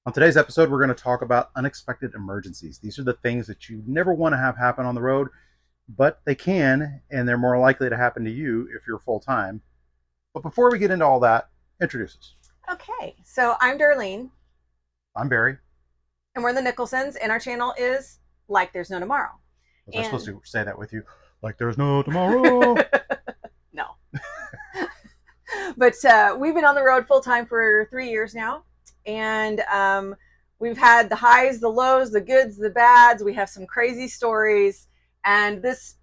On today's episode, we're going to talk about unexpected emergencies. These are the things that you never want to have happen on the road, but they can, and they're more likely to happen to you if you're full time. But before we get into all that, introduce us. Okay, so I'm Darlene, I'm Barry. and we're the Nicholsons, and our channel is Like There's No Tomorrow. Was I supposed And to say that with you? Like there's no tomorrow. no, but we've been on the road full time for 3 years now, and we've had the highs, the lows, the goods, the bads. We have some crazy stories, and this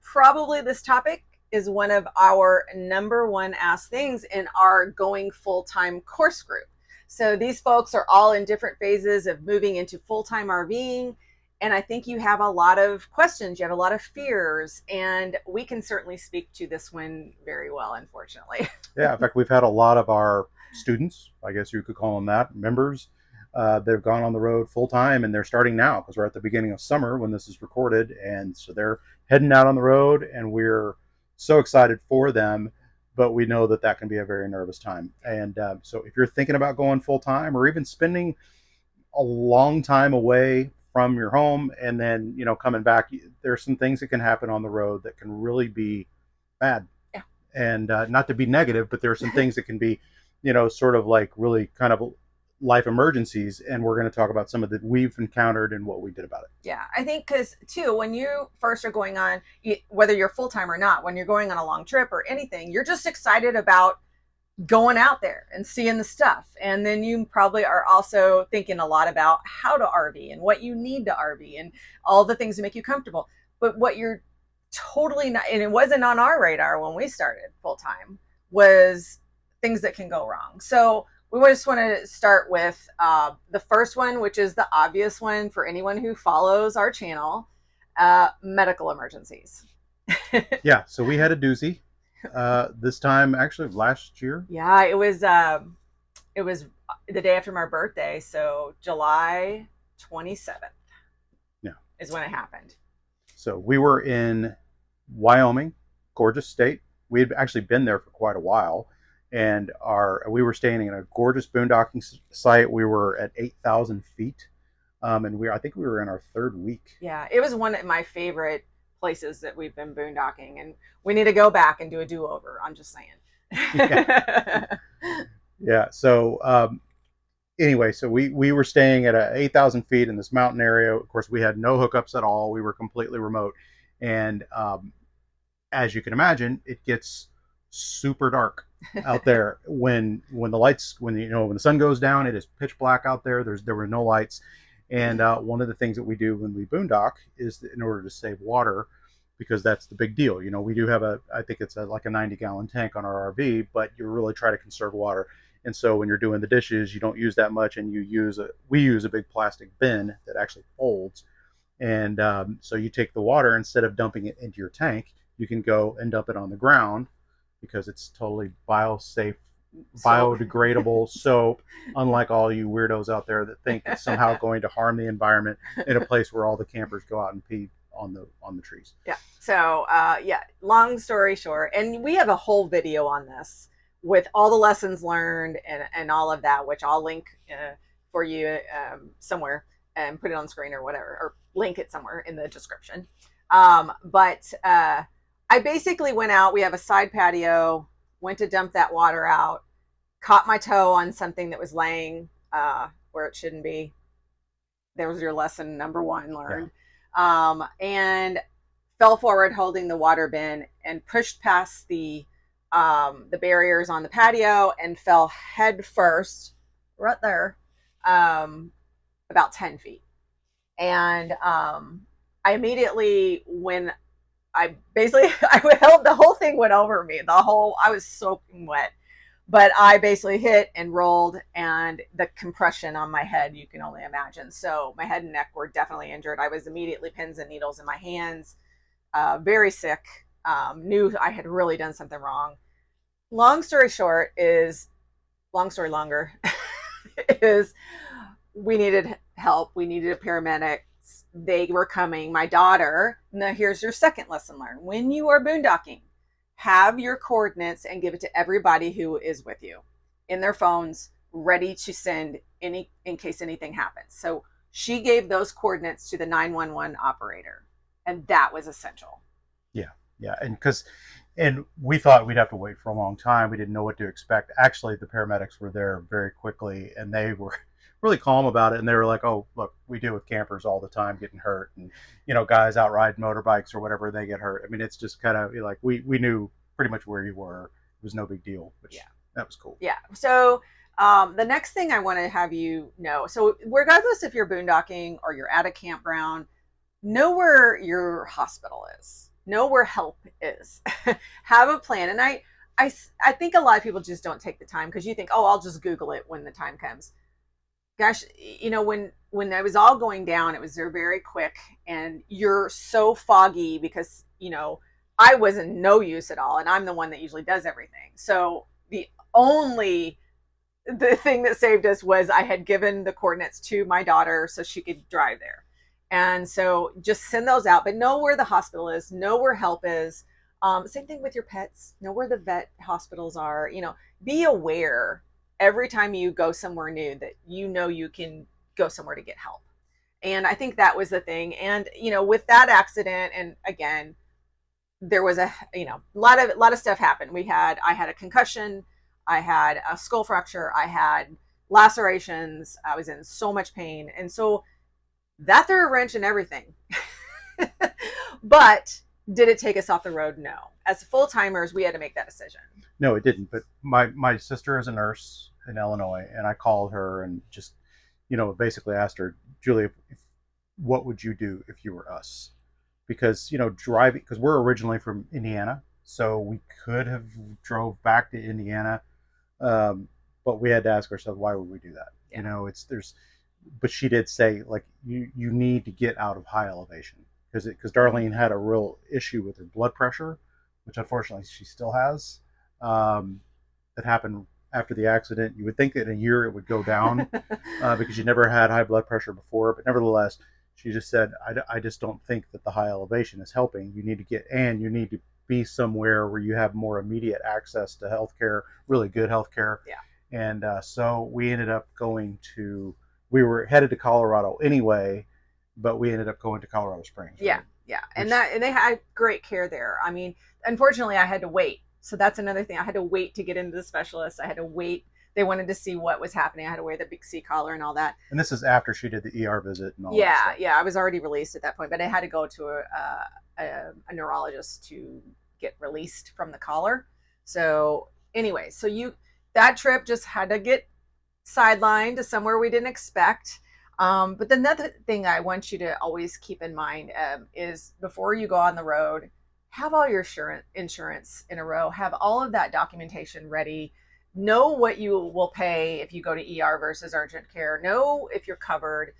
topic is one of our number one asked things in our going full time course group. So these folks are all in different phases of moving into full time RVing. And I think you have a lot of questions, you have a lot of fears, and we can certainly speak to this one very well, unfortunately. Yeah, in fact, we've had a lot of our students, I guess you could call them that, members, that have gone on the road full time, and they're starting now because we're at the beginning of summer when this is recorded, and so they're heading out on the road, and we're so excited for them. But we know that that can be a very nervous time, and so if you're thinking about going full time or even spending a long time away from your home and then coming back, there's some things that can happen on the road that can really be bad. Yeah. And not to be negative, but there are some things that can be sort of like really kind of life emergencies, and we're going to talk about some of that we've encountered and what we did about it. Yeah, I think because too, when you first are going on, whether you're full time or not, when you're going on a long trip or anything, you're just excited about going out there and seeing the stuff. And then you probably are also thinking a lot about how to RV and what you need to RV and all the things to make you comfortable. But what you're totally not, and it wasn't on our radar when we started full time, was things that can go wrong. So we just want to start with the first one, which is the obvious one for anyone who follows our channel, medical emergencies. Yeah, so we had a doozy this time, actually last year. Yeah, it was the day after my birthday, so July 27th. Yeah, is when it happened. So we were in Wyoming, gorgeous state. We had actually been there for quite a while, and we were staying in a gorgeous boondocking site. We were at 8,000 feet, and I think we were in our third week. Yeah, it was one of my favorite places that we've been boondocking, and we need to go back and do a do-over. I'm just saying. Yeah. Yeah. So anyway, so we were staying at 8,000 feet in this mountain area. Of course, we had no hookups at all. We were completely remote, and as you can imagine, it gets super dark out there when the lights when the sun goes down. It is pitch black out there. There were no lights. And one of the things that we do when we boondock is in order to save water, because that's the big deal. We do have I think it's like a 90-gallon tank on our RV, but you really try to conserve water. And so when you're doing the dishes, you don't use that much, and we use a big plastic bin that actually folds. And so you take the water, instead of dumping it into your tank, you can go and dump it on the ground, because it's totally biosafe, biodegradable soap, unlike all you weirdos out there that think it's somehow going to harm the environment in a place where all the campers go out and pee on the trees. Yeah. So long story short, and we have a whole video on this with all the lessons learned and all of that, which I'll link for you somewhere and put it on screen or whatever, or link it somewhere in the description. But I basically went out. We have a side patio, went to dump that water out, caught my toe on something that was laying where it shouldn't be. There was your lesson number one learned. Yeah. And fell forward holding the water bin and pushed past the barriers on the patio and fell head first right there, about 10 feet. And I immediately, when I held, the whole thing went over me. I was soaking wet, but I basically hit and rolled, and the compression on my head, you can only imagine. So my head and neck were definitely injured. I was immediately pins and needles in my hands, very sick, knew I had really done something wrong. Long story longer is we needed help. We needed a paramedic. They were coming. My daughter, now here's your second lesson learned. When you are boondocking, have your coordinates and give it to everybody who is with you in their phones. ready to send any in case anything happens. So she gave those coordinates to the 911 operator, and that was essential. Yeah, yeah, and we thought we'd have to wait for a long time. We didn't know what to expect. Actually, the paramedics were there very quickly, and they were really calm about it. And they were like, "Oh, look, we deal with campers all the time getting hurt, and guys out riding motorbikes or whatever, they get hurt. I mean, it's just kind of like we knew pretty much where you were. It was no big deal, which Yeah. that was cool. Yeah. So the next thing I want to have you know, so regardless if you're boondocking or you're at a campground, know where your hospital is, know where help is, have a plan. And I think a lot of people just don't take the time because you think, oh, I'll just Google it when the time comes. Gosh, when I was all going down, it was very quick, and you're so foggy because I was in no use at all, and I'm the one that usually does everything. So the thing that saved us was I had given the coordinates to my daughter so she could drive there. And so just send those out, but know where the hospital is, know where help is. Same thing with your pets, know where the vet hospitals are. Be aware every time you go somewhere new that you can go somewhere to get help. And I think that was the thing. And with that accident, and again, there was a lot of stuff happened. I had a concussion, I had a skull fracture, I had lacerations, I was in so much pain, and so that threw a wrench in everything. But did it take us off the road? No. As full timers, we had to make that decision. No, it didn't. But my sister is a nurse in Illinois, and I called her and just basically asked her, Julia, what would you do if you were us? Because driving, because we're originally from Indiana, so we could have drove back to Indiana, but we had to ask ourselves, why would we do that? Yeah. It's there's But she did say, like, you need to get out of high elevation, because Darlene had a real issue with her blood pressure, which unfortunately she still has. That happened after the accident. You would think that in a year it would go down, because you never had high blood pressure before, but nevertheless, she just said, I just don't think that the high elevation is helping. You need to be somewhere where you have more immediate access to healthcare, really good healthcare. Yeah. And so we were headed to Colorado anyway, but we ended up going to Colorado Springs. Right? Yeah. Yeah. And they had great care there. I mean, unfortunately I had to wait. So that's another thing. I had to wait to get into the specialist. I had to wait. They wanted to see what was happening. I had to wear the big C collar and all that. And this is after she did the ER visit and all that. Yeah. Yeah. I was already released at that point, but I had to go to a neurologist to get released from the collar. So anyway, that trip just had to get sidelined to somewhere we didn't expect. But the another thing I want you to always keep in mind is before you go on the road, have all your insurance in a row, have all of that documentation ready, know what you will pay if you go to ER versus urgent care, know if you're covered.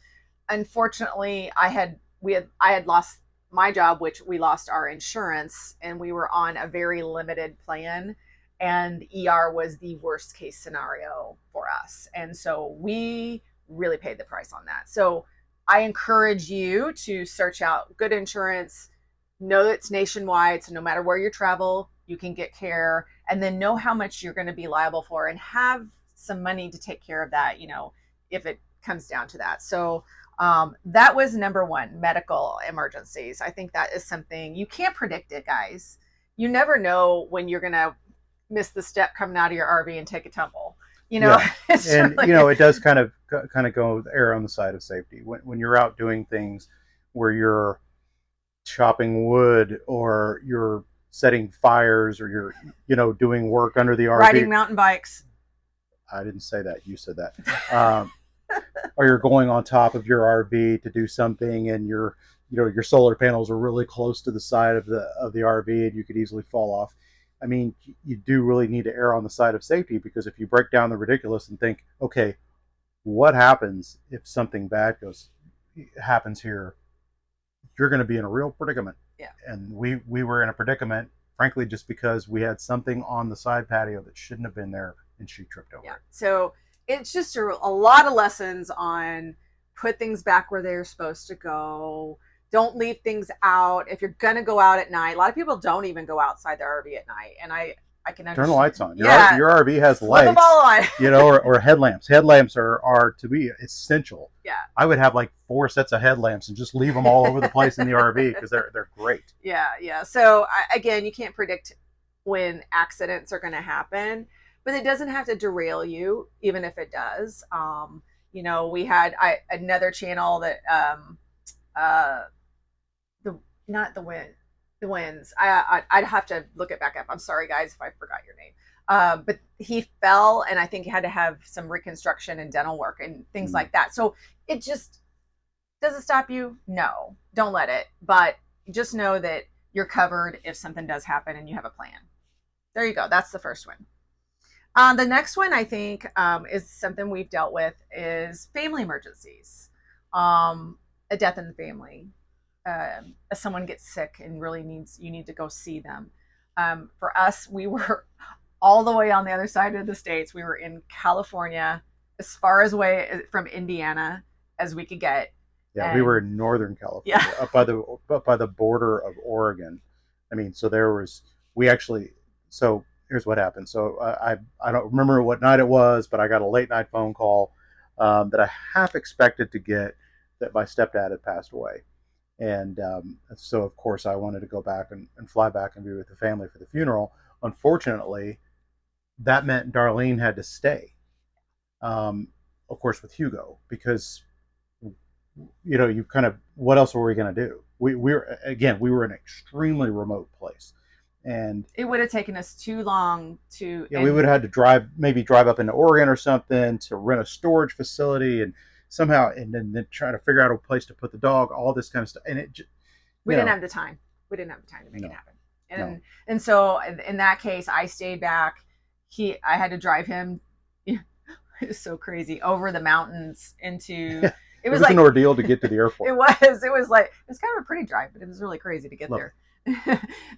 Unfortunately, I had lost my job, which we lost our insurance, and we were on a very limited plan, and ER was the worst case scenario for us. And so we really paid the price on that. So I encourage you to search out good insurance, know that it's nationwide. So no matter where you travel, you can get care, and then know how much you're going to be liable for and have some money to take care of that, if it comes down to that. So that was number one, medical emergencies. I think that is something you can't predict it, guys. You never know when you're going to miss the step coming out of your RV and take a tumble. Yeah. And it does kind of go err on the side of safety when you're out doing things where you're chopping wood or you're setting fires or you're doing work under the RV, riding mountain bikes. I didn't say that, you said that. Or you're going on top of your RV to do something, and your solar panels are really close to the side of the RV, and you could easily fall off. I mean, you do really need to err on the side of safety, because if you break down the ridiculous and think, okay, what happens if something bad happens here? You're going to be in a real predicament. Yeah. And we were in a predicament, frankly, just because we had something on the side patio that shouldn't have been there, and she tripped over. Yeah. So it's just a lot of lessons on put things back where they're supposed to go. Don't leave things out. If you're going to go out at night, a lot of people don't even go outside their RV at night. And I can Turn the understand. lights on. Yeah, Your RV has flip them lights, all on. or headlamps. Headlamps are to be essential. Yeah. I would have like 4 sets of headlamps and just leave them all over the place in the RV because they're great. Yeah, yeah. So again, you can't predict when accidents are going to happen, but it doesn't have to derail you, even if it does. We had another channel that uh, the not the wind, the winds. I'd have to look it back up. I'm sorry, guys, if I forgot your name. But he fell, and I think he had to have some reconstruction and dental work and things like that. So it just does it stop you? No, don't let it. But just know that you're covered if something does happen and you have a plan. There you go. That's the first one. The next one I think is something we've dealt with is family emergencies, a death in the family, if someone gets sick and really you need to go see them. For us, we were all the way on the other side of the states. We were in California, as far as away from Indiana as we could get. Yeah, we were in Northern California, Yeah. up by the border of Oregon. I mean, so there was we actually. So here's what happened. So I don't remember what night it was, but I got a late night phone call that I half expected to get that my stepdad had passed away, and so of course I wanted to go back and fly back and be with the family for the funeral. Unfortunately, that meant Darlene had to stay, of course, with Hugo because you kind of what else were we going to do? We were in an extremely remote place, and it would have taken us too long to. yeah, we would have had to drive up into Oregon or something to rent a storage facility and somehow and then trying to figure out a place to put the dog, all this kind of stuff, and we didn't have the time. We didn't have the time to make no, it happen. no. And so in that case, I stayed back. I had to drive him. It was so crazy over the mountains into. It was like an ordeal to get to the airport. It was like it was kind of a pretty drive, but it was really crazy to get there.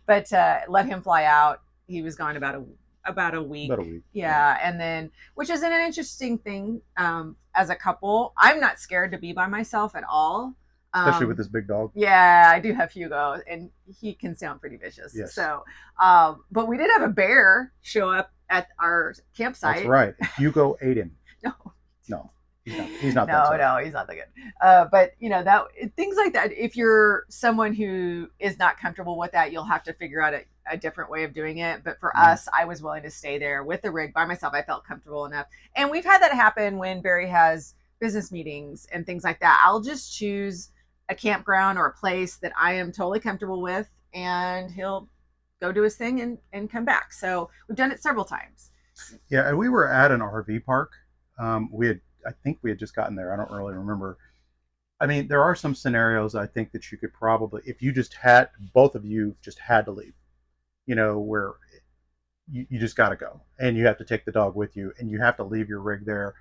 But let him fly out. He was gone about a week. About a week. Yeah, and then which is an interesting thing. As a couple, I'm not scared to be by myself at all. Especially with this big dog. Yeah, I do have Hugo, and he can sound pretty vicious. Yes. So, but we did have a bear show up at our campsite. That's right. Hugo ate him. No. He's not. No, he's not that good. But that things like that. If you're someone who is not comfortable with that, you'll have to figure out a different way of doing it. But for us, I was willing to stay there with the rig by myself. I felt comfortable enough, and we've had that happen when Barry has business meetings and things like that. I'll just choose a campground or a place that I am totally comfortable with, and he'll go do his thing and come back. So we've done it several times. Yeah, and we were at an RV park. I think we had just gotten there. I don't really remember. I mean, there are some scenarios I think that you could probably, if you both of you just had to leave, where you just got to go and you have to take the dog with you and you have to leave your rig there.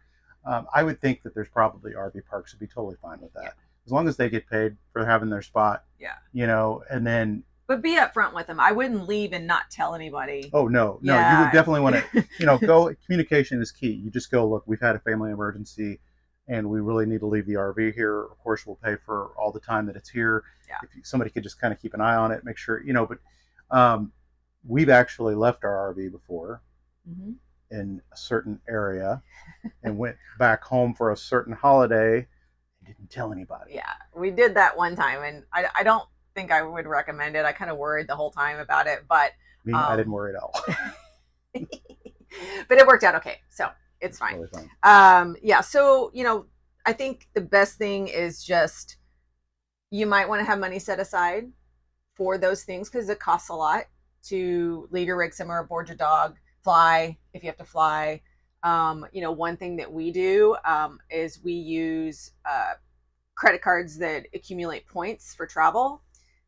I would think that there's probably RV parks would be totally fine with that. Yeah. As long as they get paid for having their spot. Yeah. And then. But be upfront with them. I wouldn't leave and not tell anybody. Oh, no. Yeah. You would definitely want to, go. Communication is key. You just go, look, we've had a family emergency and we really need to leave the RV here. Of course, we'll pay for all the time that it's here. Yeah. If somebody could just kind of keep an eye on it, make sure, but we've actually left our RV before in a certain area and went back home for a certain holiday and didn't tell anybody. Yeah, we did that one time, and I don't think I would recommend it. I kind of worried the whole time about it, but I didn't worry at all. But it worked out okay, so it's fine. Totally fine. Yeah, so I think the best thing is just you might want to have money set aside for those things because it costs a lot to leave your rig somewhere, board your dog, fly if you have to fly. One thing that we do is we use credit cards that accumulate points for travel.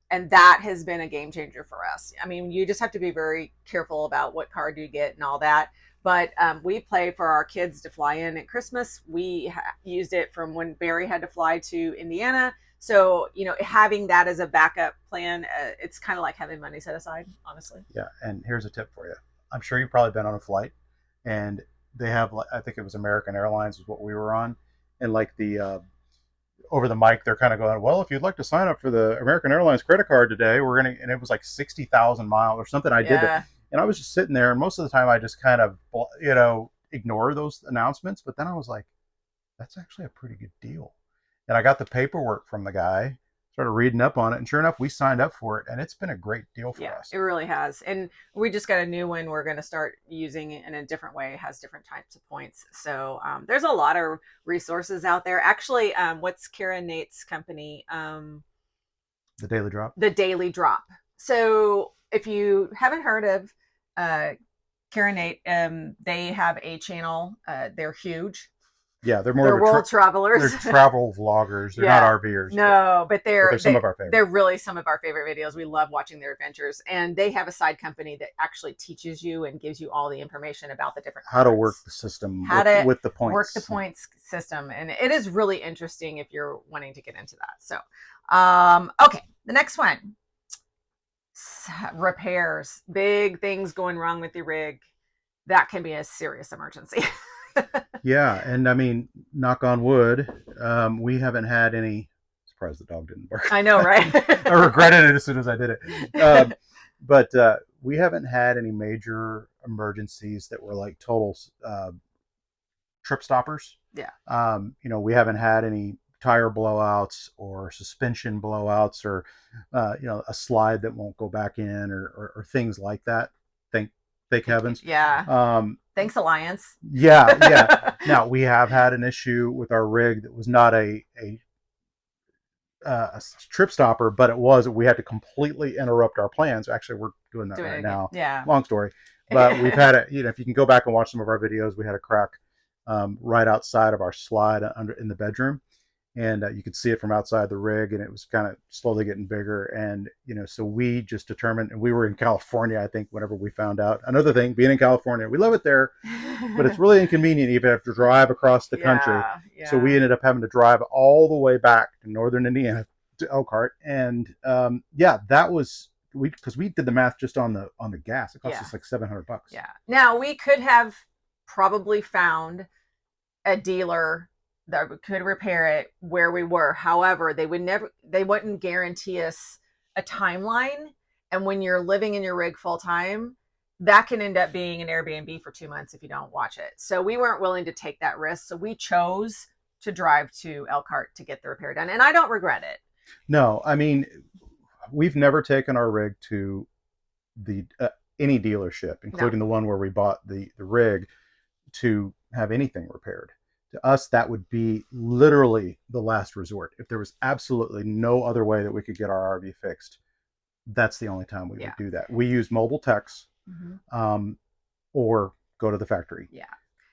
And that has been a game changer for us. I mean, you just have to be very careful about what card you get and all that. But we play for our kids to fly in at Christmas. We used it from when Barry had to fly to Indiana. So, having that as a backup plan, it's kind of like having money set aside, honestly. Yeah. And here's a tip for you. I'm sure you've probably been on a flight and they have, I think it was American Airlines is what we were on. And like the, over the mic, they're kind of going, well, if you'd like to sign up for the American Airlines credit card today, and it was like 60,000 miles or something. I did that. And I was just sitting there, and most of the time I just kind of, ignore those announcements. But then I was like, that's actually a pretty good deal. And I got the paperwork from the guy, started reading up on it, and sure enough, we signed up for it, and it's been a great deal for Yeah, us. it really has. And we just got a new one we're going to start using in a different way. It has different types of points. So there's a lot of resources out there. Actually, what's Kara Nate's company? The Daily Drop. The Daily Drop. So if you haven't heard of Kara Nate, they have a channel. They're huge. Yeah, they're more They're of a world travelers. they're travel vloggers. They're not Yeah. RVers. No, but they're some of our they're favorites. really some of our favorite videos. We love watching their adventures, and they have a side company that actually teaches you and gives you all the information about the different How to cards, work the system how to with the points. work the points system, and it is really interesting if you're wanting to get into that. So, okay, the next one, repairs, big things going wrong with your rig. That can be a serious emergency. Yeah, and I mean, knock on wood, we haven't had any. Surprised the dog didn't bark. I know, right? I regretted it as soon as I did it. But we haven't had any major emergencies that were like total trip stoppers. Yeah. We haven't had any tire blowouts or suspension blowouts or a slide that won't go back in or things like that. Thank heavens. Yeah. Thanks, Alliance. Yeah. Now we have had an issue with our rig that was not a trip stopper, but it was. We had to completely interrupt our plans. Actually, we're doing that right now. Yeah. Long story, but we've had it. If you can go back and watch some of our videos, we had a crack right outside of our slide under in the bedroom, and you could see it from outside the rig, and it was kind of slowly getting bigger. And so we just determined, and we were in California, I think, whenever we found out. Another thing, being in California, we love it there, but it's really inconvenient. You have to drive across the country. Yeah. So we ended up having to drive all the way back to northern Indiana to Elkhart, and that was because we did the math just on the gas. It cost us like $700. Yeah. Now we could have probably found a dealer that could repair it where we were. However, they wouldn't guarantee us a timeline. And when you're living in your rig full time, that can end up being an Airbnb for 2 months if you don't watch it. So we weren't willing to take that risk. So we chose to drive to Elkhart to get the repair done. And I don't regret it. No, I mean, we've never taken our rig to the any dealership, including the one where we bought the rig, to have anything repaired. To us, that would be literally the last resort. If there was absolutely no other way that we could get our RV fixed, that's the only time we would do that. We use mobile techs, or go to the factory. Yeah.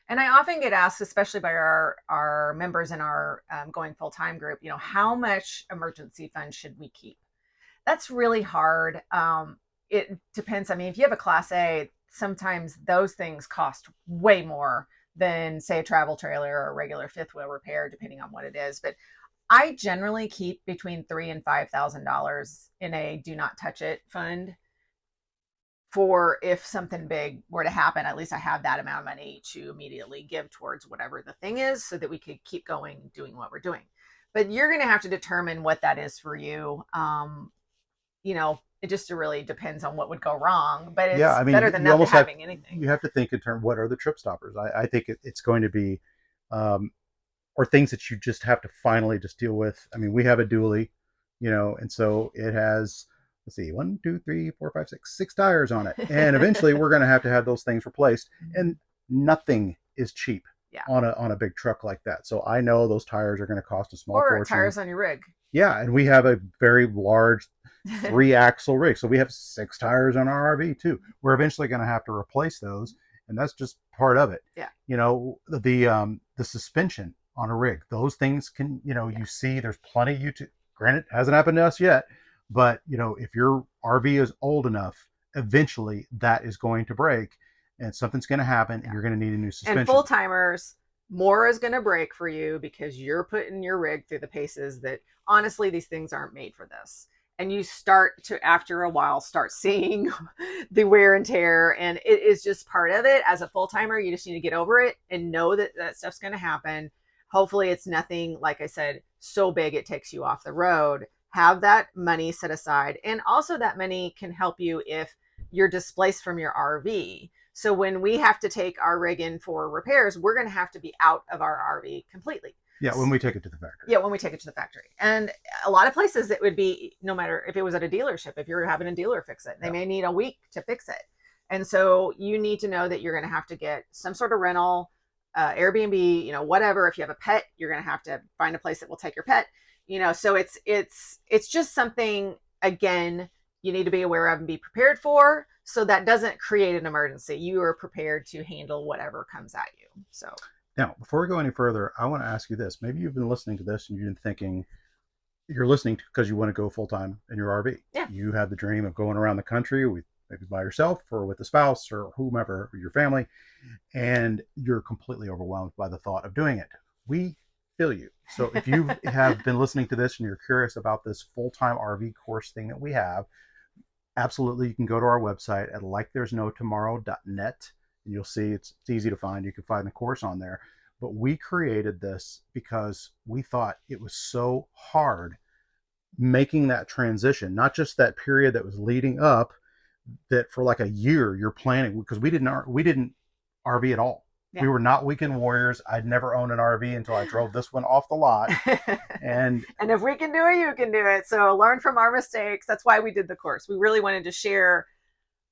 And I often get asked, especially by our members in our going full-time group, how much emergency fund should we keep? That's really hard. It depends. I mean, if you have a Class A, sometimes those things cost way more than, say, a travel trailer or a regular fifth wheel repair, depending on what it is. But I generally keep between $3,000 and $5,000 in a do not touch it fund for if something big were to happen. At least I have that amount of money to immediately give towards whatever the thing is, so that we could keep going doing what we're doing. But you're going to have to determine what that is for you. It just really depends on what would go wrong, but it's better than not having anything. You have to think in terms, what are the trip stoppers? I think it's going to be, or things that you just have to finally just deal with. I mean, we have a dually, and so it has, let's see, 1, 2, 3, 4, 5, 6 tires on it. And eventually we're going to have those things replaced, and nothing is cheap on a big truck like that. So I know those tires are going to cost a small fortune. Or tires on your rig. Yeah. And we have a very large 3-axle rig. So we have 6 tires on our RV too. We're eventually going to have to replace those, and that's just part of it. Yeah. The suspension on a rig, those things can, you see there's plenty YouTube. Granted, it hasn't happened to us yet, but if your RV is old enough, eventually that is going to break and something's going to happen, and you're going to need a new suspension. And full timers, more is going to break for you because you're putting your rig through the paces that, honestly, these things aren't made for this. And you start to, after a while, start seeing the wear and tear, and it is just part of it. As a full timer, you just need to get over it and know that that stuff's going to happen. Hopefully it's nothing, like I said, so big it takes you off the road. Have that money set aside, and also that money can help you if you're displaced from your RV. So when we have to take our rig in for repairs, we're going to have to be out of our RV completely. Yeah, when we take it to the factory. Yeah, when we take it to the factory. And a lot of places it would be, no matter if it was at a dealership, if you're having a dealer fix it, they may need a week to fix it. And so you need to know that you're going to have to get some sort of rental, Airbnb, whatever. If you have a pet, you're going to have to find a place that will take your pet. So it's just something, again, you need to be aware of and be prepared for, so that doesn't create an emergency. You are prepared to handle whatever comes at you. So now, before we go any further, I want to ask you this. Maybe you've been listening to this and you've been thinking, you're listening because you want to go full time in your RV. Yeah. You have the dream of going around the country with maybe by yourself or with a spouse or whomever, or your family, and you're completely overwhelmed by the thought of doing it. We feel you. So if you have been listening to this and you're curious about this full-time RV course thing that we have, absolutely, you can go to our website at likethere'snotomorrow.net, and you'll see it's easy to find. You can find the course on there. But we created this because we thought it was so hard making that transition, not just that period that was leading up, that for like a year you're planning, because we didn't RV at all. Yeah. We were not weekend warriors. I'd never owned an RV until I drove this one off the lot. And if we can do it, you can do it. So learn from our mistakes. That's why we did the course. We really wanted to share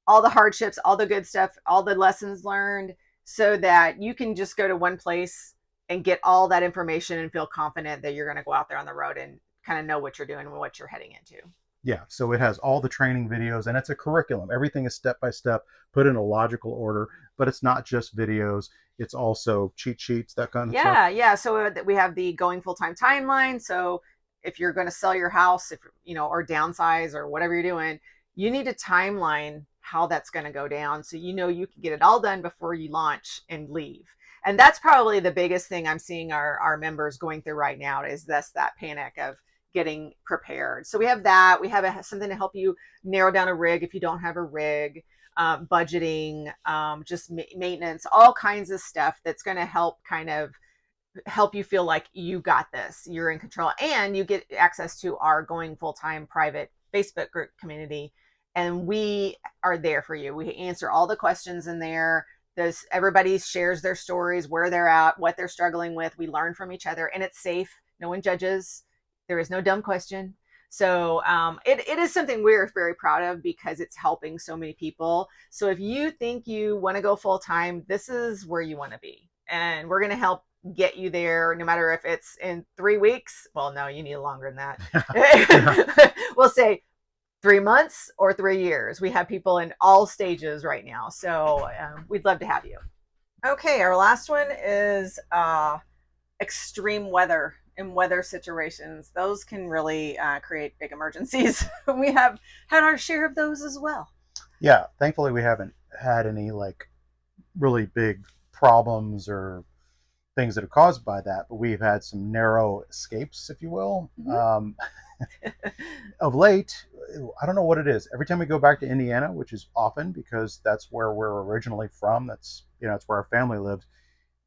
all the hardships, all the good stuff, all the lessons learned, so that you can just go to one place and get all that information and feel confident that you're going to go out there on the road and kind of know what you're doing and what you're heading into. Yeah, so it has all the training videos, and it's a curriculum. Everything is step by step, put in a logical order, but it's not just videos. It's also cheat sheets, that kind of stuff. Yeah. So we have the going full-time timeline. So if you're going to sell your house, or downsize or whatever you're doing, you need a timeline how that's going to go down, so you can get it all done before you launch and leave. And that's probably the biggest thing I'm seeing our members going through right now, is that panic of getting prepared. So we have that. We have something to help you narrow down a rig if you don't have a rig, budgeting, just maintenance, all kinds of stuff that's going to help you feel like you got this, you're in control, and you get access to our Going Full-Time private Facebook group community. And we are there for you. We answer all the questions in there. Everybody shares their stories, where they're at, what they're struggling with. We learn from each other, and it's safe. No one judges. There is no dumb question. So it is something we're very proud of, because it's helping so many people. So if you think you want to go full time, this is where you want to be. And we're going to help get you there, no matter if it's in 3 weeks. Well, no, you need longer than that. We'll say 3 months or 3 years. We have people in all stages right now. So we'd love to have you. Okay, our last one is extreme weather and weather situations. Those can really create big emergencies. We have had our share of those as well. Yeah, thankfully we haven't had any like really big problems or things that are caused by that, but we've had some narrow escapes, if you will. Mm-hmm. Of late, I don't know what it is. Every time we go back to Indiana, which is often because that's where we're originally from, it's where our family lives.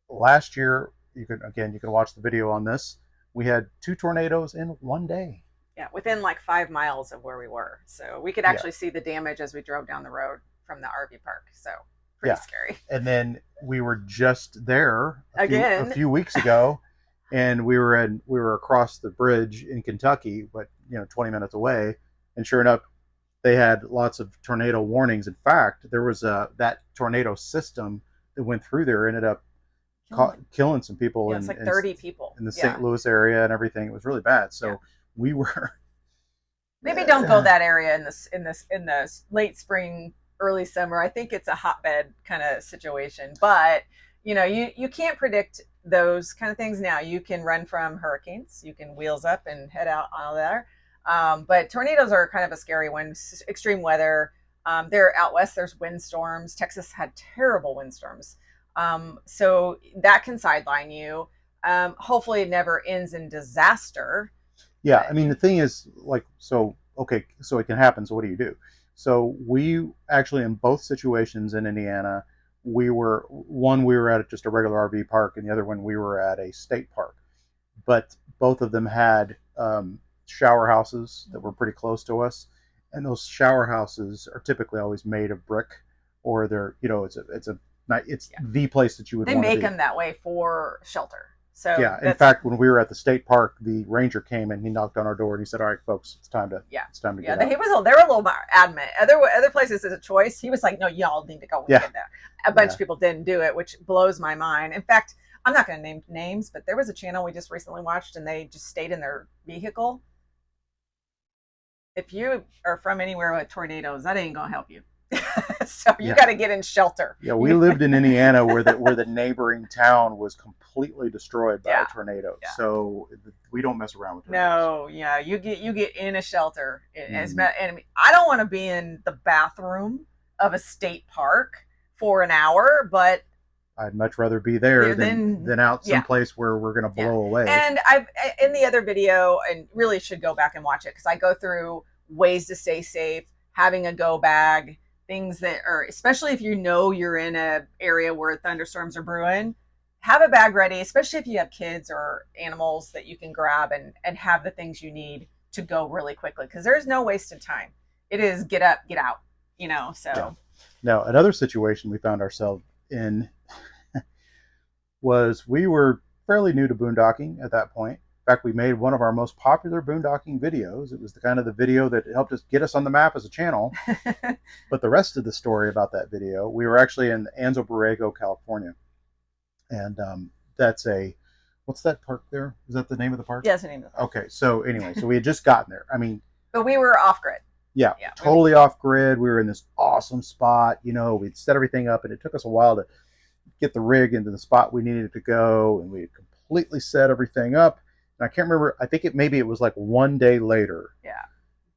Last year, you can watch the video on this. We had 2 tornadoes in one day. Yeah, within like 5 miles of where we were. So we could actually see the damage as we drove down the road from the RV park. So pretty scary. And then we were just there a few weeks ago, and we were across the bridge in Kentucky, but 20 minutes away, and sure enough, they had lots of tornado warnings. In fact, there was that tornado system that went through there ended up killing some people. Yeah, it's like 30 people in the St. Louis area and everything. It was really bad. So we were maybe don't go that area in the late spring, early summer. I think it's a hotbed kind of situation, but you can't predict those kind of things. Now you can run from hurricanes, you can wheels up and head out on there. But tornadoes are kind of a scary one. Extreme weather. They're out west. There's windstorms. Texas had terrible windstorms. So that can sideline you. Hopefully it never ends in disaster. Yeah. But I mean, the thing is so it can happen. So what do you do? So we actually, in both situations in Indiana, we were at just a regular RV park, and the other one we were at a state park. But both of them had shower houses that were pretty close to us, and those shower houses are typically always made of brick, or they're, it's Yeah. the place that you would They want to make be. them that way for shelter. So Yeah. In that's fact, when we were at the state park, the ranger came and he knocked on our door and he said, "All right, folks, yeah. it's time to Yeah, get out." he was. They were a little more adamant. Other places is a choice. He was like, "No, y'all need to go and Yeah. get that." A bunch Yeah. of people didn't do it, which blows my mind. In fact, I'm not going to name names, but there was a channel we just recently watched, and they just stayed in their vehicle. If you are from anywhere with tornadoes, that ain't gonna help you. So you Yeah. got to get in shelter. Yeah, we lived in Indiana where the neighboring town was completely destroyed by Yeah. a tornado. Yeah. So we don't mess around with tornadoes. No, yeah, you get in a shelter. And I don't want to be in the bathroom of a state park for an hour, but I'd much rather be there than out yeah. someplace where we're going to blow away. And I've in the other video, and really should go back and watch it because I go through ways to stay safe, having a go bag, things that are, especially if you know you're in a area where thunderstorms are brewing, have a bag ready, especially if you have kids or animals that you can grab and have the things you need to go really quickly because there's no wasted time. It is get up, get out, so. Yeah. Now, another situation we found ourselves in was we were fairly new to boondocking at that point. In fact, we made one of our most popular boondocking videos. It was the kind of the video that helped us get us on the map as a channel. But the rest of the story about that video, we were actually in Anzo Borrego, California. And that's what's that park there? Is that the name of the park? Yeah, that's the name of the park. Okay, so anyway, so we had just gotten there. I mean, but we were off grid. Yeah, totally off grid. We were in this awesome spot. We'd set everything up, and it took us a while to get the rig into the spot we needed to go, and we had completely set everything up. And I can't remember. I think maybe it was like one day later. Yeah.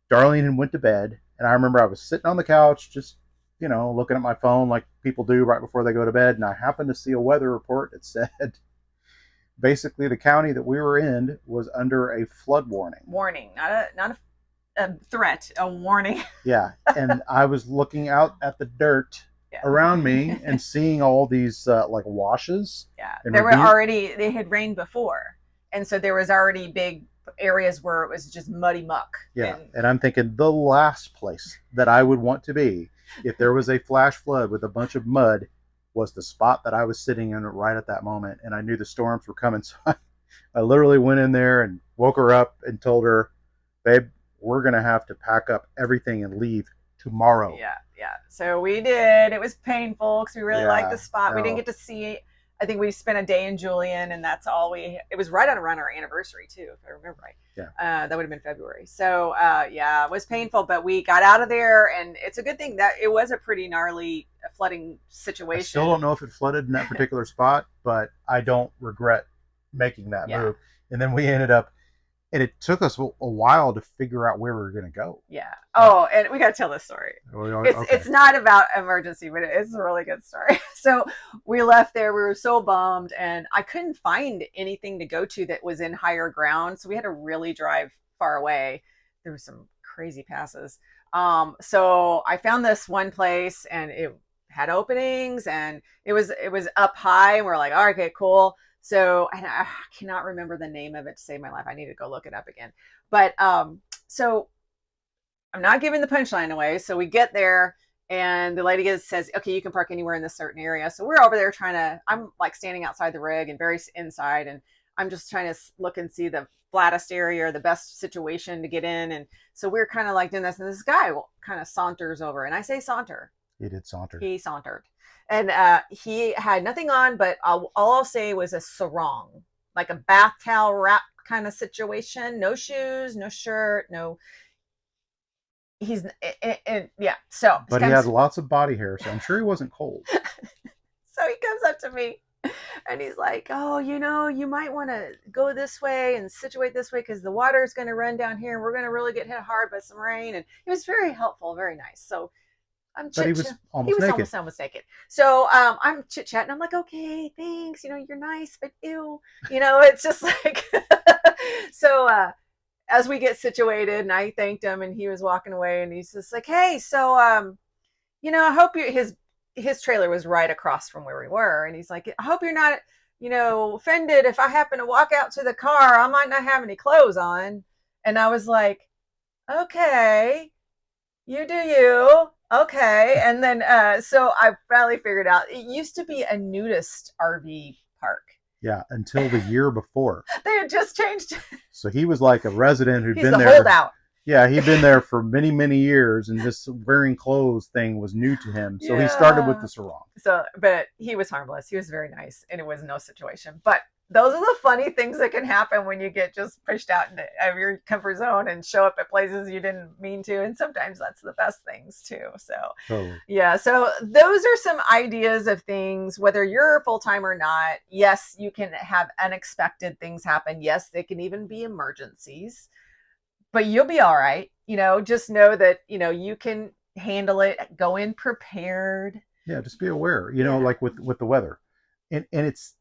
Darlene went to bed, and I remember I was sitting on the couch, just looking at my phone like people do right before they go to bed, and I happened to see a weather report that said basically the county that we were in was under a flood warning. Warning, not a threat, a warning. Yeah, and I was looking out at the dirt around me and seeing all these like washes. Yeah, they had rained before, and so there was already big areas where it was just muddy muck. Yeah, and I'm thinking the last place that I would want to be if there was a flash flood with a bunch of mud was the spot that I was sitting in right at that moment, and I knew the storms were coming, so I literally went in there and woke her up and told her, "Babe, we're gonna have to pack up everything and leave tomorrow." Yeah. So we did. It was painful because we really liked the spot. We didn't get to see it. I think we spent a day in Julian, and that's all it was right around our anniversary too, if I remember right. Yeah. That would have been February. So it was painful, but we got out of there, and it's a good thing that it was a pretty gnarly flooding situation. I still don't know if it flooded in that particular spot, but I don't regret making that move. And then we ended up, and it took us a while to figure out where we were going to go. Yeah. Oh, and we got to tell this story. It's not about emergency, but it's a really good story. So we left there. We were so bummed, and I couldn't find anything to go to that was in higher ground. So we had to really drive far away. There were some crazy passes. So I found this one place, and it had openings, and it was up high, and we're like, oh, okay, cool. So I cannot remember the name of it to save my life. I need to go look it up again. But so I'm not giving the punchline away. So we get there, and the lady says, okay, you can park anywhere in this certain area. So we're over there I'm like standing outside the rig and very inside, and I'm just trying to look and see the flattest area or the best situation to get in. And so we're kind of like doing this, and this guy kind of saunters over, and I say saunter. He did saunter. He sauntered. And he had nothing on, but all I'll say was a sarong, like a bath towel wrap kind of situation. No shoes, no shirt, no. Yeah. So, but he had lots of body hair, so I'm sure he wasn't cold. So he comes up to me, and he's like, "Oh, you might want to go this way and situate this way because the water is going to run down here, and we're going to really get hit hard by some rain." And he was very helpful, very nice. So. But he was almost naked. So I'm chit-chatting. I'm like, okay, thanks. You're nice, but ew. It's just like, so as we get situated, and I thanked him, and he was walking away, and he's just like, hey, so, I hope his trailer was right across from where we were. And he's like, I hope you're not, offended if I happen to walk out to the car. I might not have any clothes on. And I was like, okay. You do you. Okay. And then, so I finally figured out it used to be a nudist RV park. Yeah, until the year before. They had just changed. So he was like a resident who'd He's been the there. holdout. Yeah, he'd been there for many, many years, and this wearing clothes thing was new to him. So he started with Yeah. the sarong. So, but he was harmless. He was very nice, and it was no situation. But those are the funny things that can happen when you get just pushed out of your comfort zone and show up at places you didn't mean to. And sometimes that's the best things too. So, Totally. yeah. So those are some ideas of things, whether you're full time or not. Yes, you can have unexpected things happen. Yes, they can even be emergencies, but you'll be all right. Just know that, you can handle it. Go in prepared. Yeah, just be aware. Yeah. Like with the weather, and it's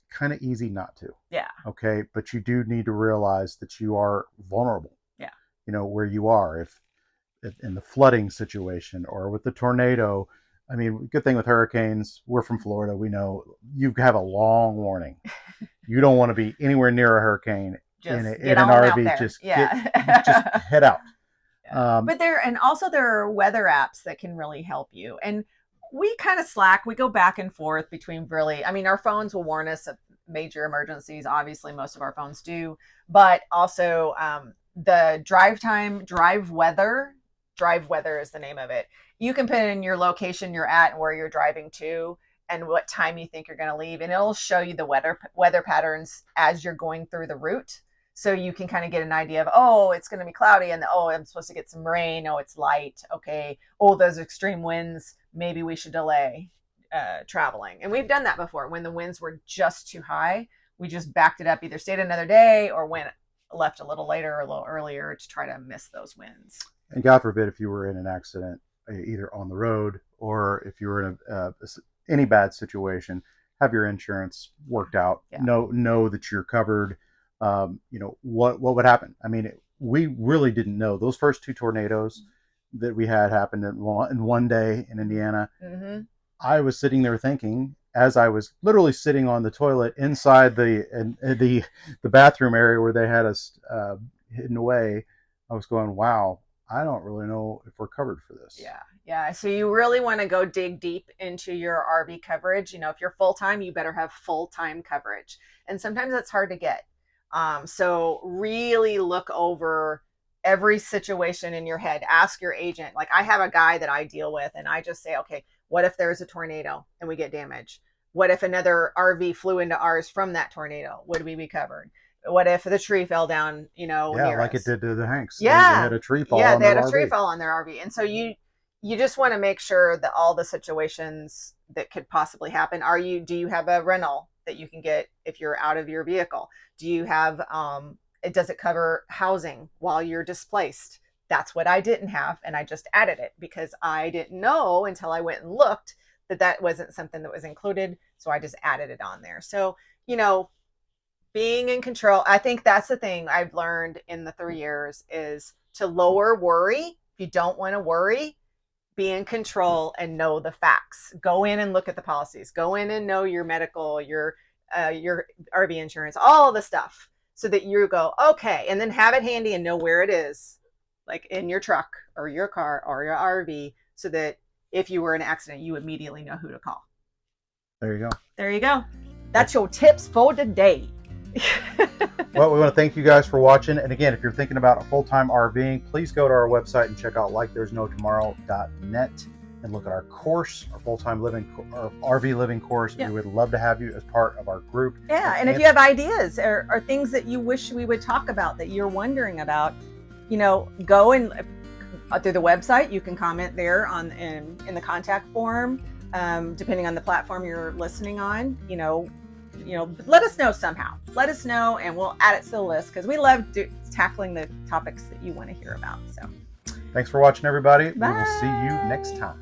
kind of easy not to. Yeah. Okay, but you do need to realize that you are vulnerable. Yeah. Where you are, if in the flooding situation or with the tornado. I mean, good thing with hurricanes, we're from Florida. We know you have a long warning. You don't want to be anywhere near a hurricane Just in get an on out RV. there. Just Yeah. just head out. Yeah. But there are weather apps that can really help you. And we kind of slack. We go back and forth between our phones will warn us of major emergencies. Obviously, most of our phones do. But also the drive weather is the name of it. You can put in your location you're at and where you're driving to and what time you think you're going to leave. And it'll show you the weather patterns as you're going through the route. So you can kind of get an idea of, oh, it's going to be cloudy, and I'm supposed to get some rain. Oh, it's light. Okay. Oh, those extreme winds. Maybe we should delay traveling. And we've done that before when the winds were just too high. We just backed it up, either stayed another day or left a little later or a little earlier to try to miss those winds. And God forbid if you were in an accident, either on the road or if you were in any bad situation, have your insurance worked out. Yeah. Know that you're covered. What would happen? I mean, we really didn't know. Those first two tornadoes that we had happened in one day in Indiana. Mm-hmm. I was sitting there thinking, as I was literally sitting on the toilet inside the bathroom area where they had us hidden away, I was going, wow, I don't really know if we're covered for this. Yeah. Yeah. So you really want to go dig deep into your RV coverage. If you're full time, you better have full time coverage. And sometimes that's hard to get. So really look over every situation in your head. Ask your agent. Like, I have a guy that I deal with, and I just say, okay, what if there's a tornado and we get damage? What if another RV flew into ours from that tornado? Would we be covered? What if the tree fell down, near like us? It did to the Hanks. Yeah. They had a tree fall Yeah, on they their had a tree RV. fall on their RV. And so you just want to make sure that all the situations that could possibly happen, do you have a rental that you can get if you're out of your vehicle? Do you have, does it cover housing while you're displaced? That's what I didn't have. And I just added it because I didn't know until I went and looked that wasn't something that was included. So I just added it on there. So, being in control. I think that's the thing I've learned in the 3 years is to lower worry. If you don't want to worry, be in control and know the facts. Go in and look at the policies. Go in and know your medical, your RV insurance, all the stuff, so that you go, okay, and then have it handy and know where it is, like in your truck or your car or your RV, so that if you were in an accident, you immediately know who to call. There you go. There you go. That's your tips for today. Well, we want to thank you guys for watching. And again, if you're thinking about a full-time RVing, please go to our website and check out likethere'snotomorrow.net and look at our course, our full-time our RV living course. Yeah. We would love to have you as part of our group. Yeah, and if you have ideas or things that you wish we would talk about that you're wondering about, go and through the website. You can comment there in the contact form, depending on the platform you're listening on. Let us know somehow. Let us know, and we'll add it to the list because we love tackling the topics that you want to hear about. So, thanks for watching, everybody. Bye. We will see you next time.